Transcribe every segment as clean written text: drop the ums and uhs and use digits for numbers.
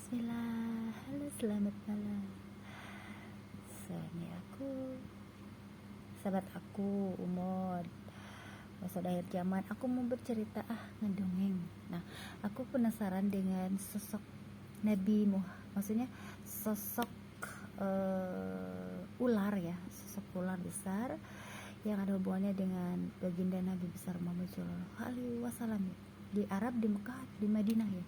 Bismillah, halo selamat malam. Suami aku, sahabat aku, Umod. Masa akhir zaman, aku mau bercerita ngedongeng. Nah, aku penasaran dengan sosok Nabi Muhammad, maksudnya sosok ular ya, sosok ular besar yang ada hubungannya dengan baginda Nabi besar Muhammad Shallallahu Alaihi Wasallam di Arab, di Mekah, di Madinah ya.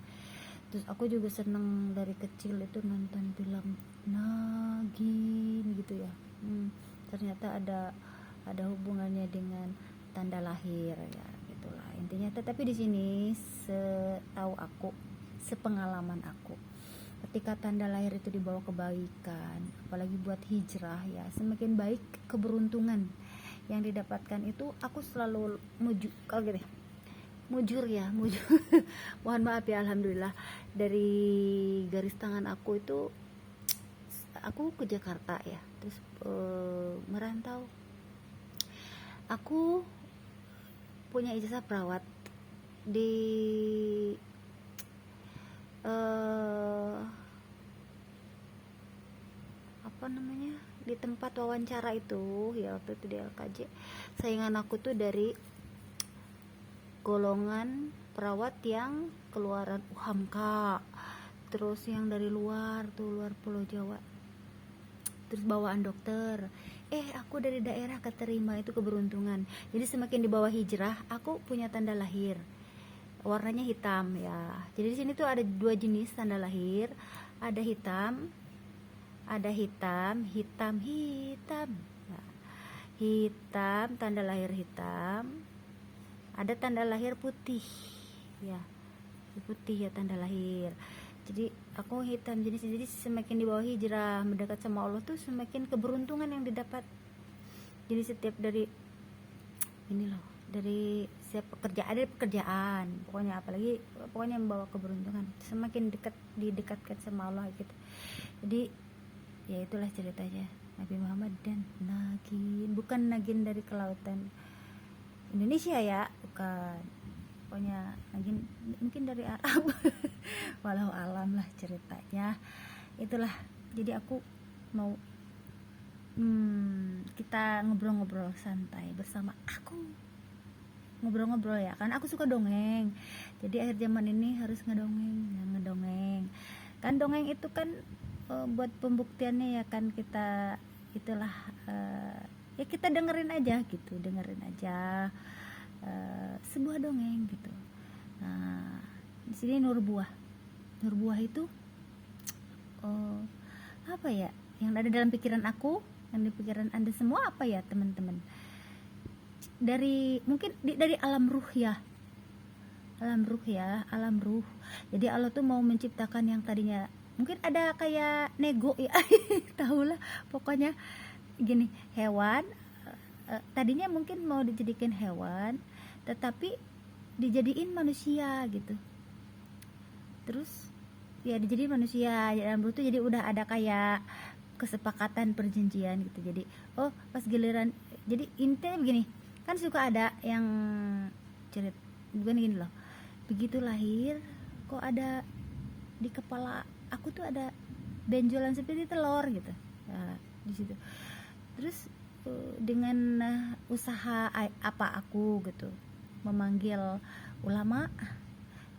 Terus aku juga seneng dari kecil itu nonton film Nagin gitu ya. Ternyata ada hubungannya dengan tanda lahir ya gitulah intinya. Tetapi di sini setahu aku, sepengalaman aku, ketika tanda lahir itu dibawa kebaikan, apalagi buat hijrah ya, semakin baik keberuntungan yang didapatkan itu. Aku selalu mujur mohon maaf ya, alhamdulillah dari garis tangan aku itu, aku ke Jakarta ya, terus merantau. Aku punya ijazah perawat di di tempat wawancara itu ya, waktu itu di LKJ. Saingan aku tuh dari golongan perawat yang keluaran UHAMK, terus yang dari luar Pulau Jawa, terus bawaan dokter. Aku dari daerah keterima, itu keberuntungan. Jadi semakin di bawah hijrah, aku punya tanda lahir warnanya hitam ya. Jadi di sini tuh ada dua jenis tanda lahir, ada hitam, hitam nah, hitam, tanda lahir hitam. Ada tanda lahir putih ya, putih ya tanda lahir. Jadi aku hitam. Jadi semakin di bawah hijrah mendekat sama Allah tuh semakin keberuntungan yang didapat. Jadi setiap dari ini loh, dari setiap pekerjaan pokoknya membawa keberuntungan, semakin didekatkan sama Allah gitu. Jadi ya itulah ceritanya Nabi Muhammad dan Nagin. Bukan Nagin dari kelautan Indonesia ya, bukan, pokoknya Nagin mungkin dari Arab. Walau alam lah ceritanya. Itulah, jadi aku mau kita ngobrol-ngobrol santai bersama aku, ngobrol-ngobrol ya, karena aku suka dongeng. Jadi akhir zaman ini harus ngedongeng kan. Dongeng itu kan buat pembuktiannya ya kan, kita itulah ya kita dengerin aja sebuah dongeng gitu. Nah, di sini Nurbuah itu apa ya yang ada dalam pikiran aku, yang di pikiran Anda semua apa ya teman-teman? Dari alam ruh ya. Jadi Allah tuh mau menciptakan yang tadinya mungkin ada kayak nego ya. Tahulah pokoknya gini, hewan tadinya mungkin mau dijadikan hewan tetapi dijadiin manusia gitu. Terus ya dijadiin manusia dalam ruh tuh, jadi udah ada kayak kesepakatan perjanjian gitu. Jadi pas giliran, jadi intinya begini kan, suka ada yang cerit bukan gini loh, begitu lahir kok ada di kepala aku tuh ada benjolan seperti telur gitu. Nah, di situ terus dengan usaha aku gitu memanggil ulama,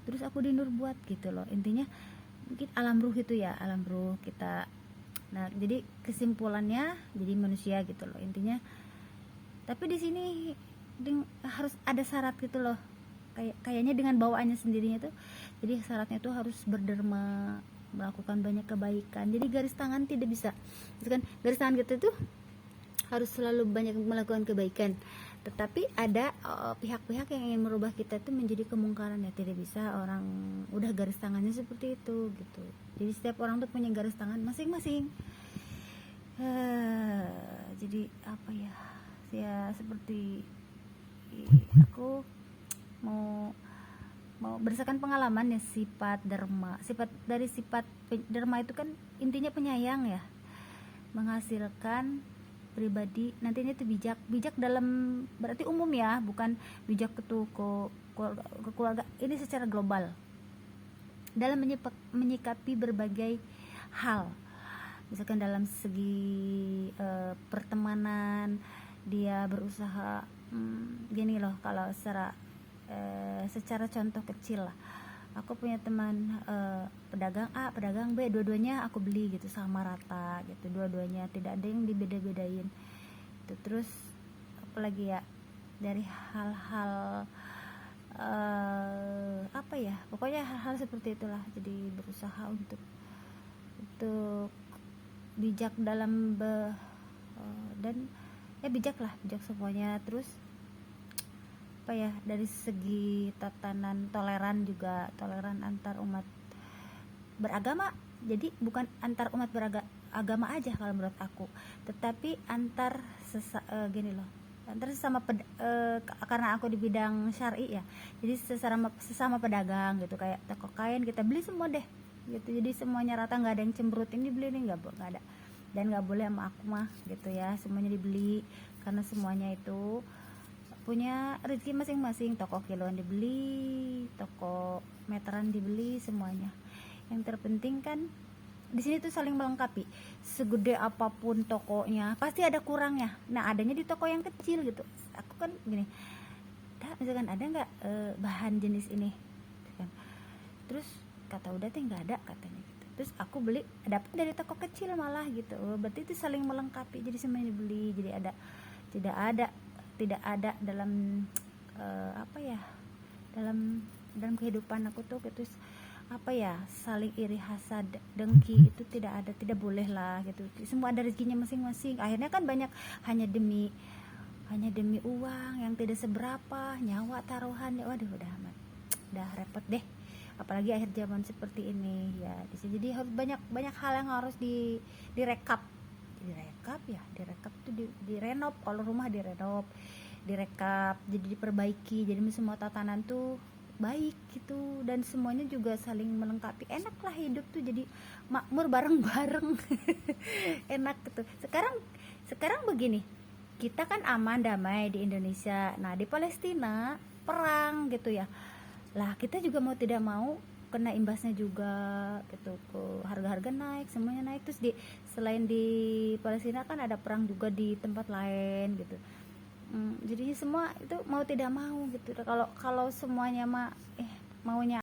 terus aku dinur buat gitu loh. Intinya mungkin alam ruh itu ya, alam ruh kita. Nah, jadi kesimpulannya jadi manusia gitu loh intinya. Tapi di sini harus ada syarat gitu loh. Kayaknya dengan bawaannya sendirinya tuh. Jadi syaratnya tuh harus berderma, melakukan banyak kebaikan. Jadi garis tangan tidak bisa. Kan garis tangan gitu tuh harus selalu banyak melakukan kebaikan. Tetapi ada pihak-pihak yang ingin merubah kita tuh menjadi kemungkaran ya, tidak bisa. Orang udah garis tangannya seperti itu gitu. Jadi setiap orang tuh punya garis tangan masing-masing. Jadi apa ya seperti aku mau berdasarkan pengalaman ya, sifat derma itu kan intinya penyayang ya, menghasilkan pribadi nantinya itu bijak dalam berarti umum ya, bukan bijak ke keluarga, ini secara global. dalam menyikapi berbagai hal. Misalkan dalam segi pertemanan, dia berusaha gini loh, kalau secara contoh kecil lah, aku punya teman pedagang A, pedagang B, dua-duanya aku beli gitu sama rata gitu, dua-duanya tidak ada yang dibeda-bedain itu. Terus apalagi ya, dari hal-hal apa ya, pokoknya hal-hal seperti itulah. Jadi berusaha untuk bijak dalam dan ya bijak semuanya. Terus apa ya, dari segi tatanan toleran juga, toleran antar umat beragama. Jadi bukan antar umat beragama aja kalau menurut aku, tetapi antar gini loh, antar sesama karena aku di bidang syar'i ya, jadi sesama pedagang gitu, kayak toko kain kita beli semua deh gitu, jadi semuanya rata, nggak ada yang cemberut ini beli ini, nggak ada. Dan nggak boleh sama aku mah gitu ya, semuanya dibeli karena semuanya itu punya rezeki masing-masing. Toko kiloan dibeli, toko meteran dibeli, semuanya. Yang terpenting kan di sini tuh saling melengkapi. Segede apapun tokonya pasti ada kurangnya. Nah, adanya di toko yang kecil gitu. Aku kan gini, misalkan ada nggak bahan jenis ini kan. Terus kata udah teh nggak ada katanya gitu. Terus aku beli, dapat dari toko kecil malah gitu. Berarti itu saling melengkapi, jadi semuanya dibeli. Jadi tidak ada dalam apa ya, dalam kehidupan aku tuh gitu, apa ya, saling iri hasad dengki itu tidak ada, tidak boleh lah gitu. Semua ada rezekinya masing-masing. Akhirnya kan banyak hanya demi uang yang tidak seberapa, nyawa taruhan ya, waduh udah repot deh. Apalagi akhir zaman seperti ini ya. Jadi harus banyak hal yang harus direkap tuh, direnov. Kalau rumah direnov, direkap, jadi diperbaiki, jadi semua tatanan tuh baik gitu, dan semuanya juga saling melengkapi. Enak lah hidup tuh, jadi makmur bareng-bareng. Enak gitu. Sekarang begini, kita kan aman damai di Indonesia. Nah, di Palestina perang gitu ya. Lah, kita juga mau tidak mau kena imbasnya juga gitu, ke harga-harga naik, semuanya naik. Terus selain di Palestina kan ada perang juga di tempat lain gitu. Jadinya semua itu mau tidak mau gitu. Kalau semuanya maunya